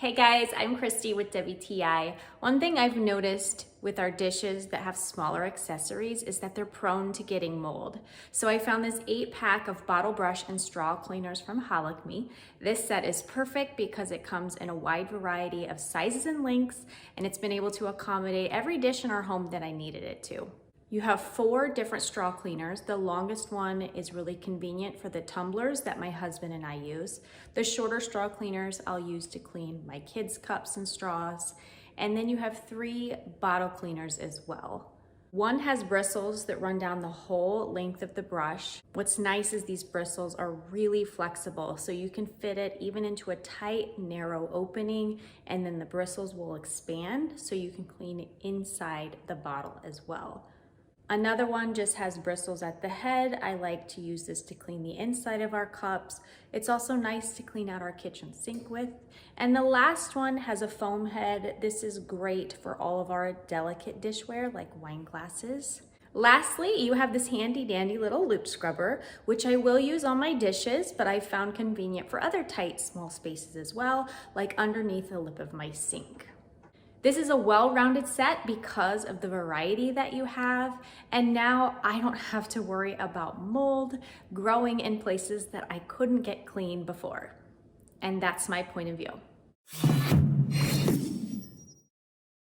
Hey guys, I'm Christy with WTI. One thing I've noticed with our dishes that have smaller accessories is that they're prone to getting mold. So I found this 8-pack of bottle brush and straw cleaners from Holikme. This set is perfect because it comes in a wide variety of sizes and lengths, and it's been able to accommodate every dish in our home that I needed it to. You have 4 different straw cleaners. The longest one is really convenient for the tumblers that my husband and I use. The shorter straw cleaners I'll use to clean my kids' cups and straws. And then you have 3 bottle cleaners as well. One has bristles that run down the whole length of the brush. What's nice is these bristles are really flexible, so you can fit it even into a tight, narrow opening, and then the bristles will expand so you can clean inside the bottle as well. Another one just has bristles at the head. I like to use this to clean the inside of our cups. It's also nice to clean out our kitchen sink with. And the last one has a foam head. This is great for all of our delicate dishware like wine glasses. Lastly, you have this handy dandy little loop scrubber, which I will use on my dishes, but I've found convenient for other tight small spaces as well, like underneath the lip of my sink. This is a well-rounded set because of the variety that you have, and now I don't have to worry about mold growing in places that I couldn't get clean before. And that's my point of view.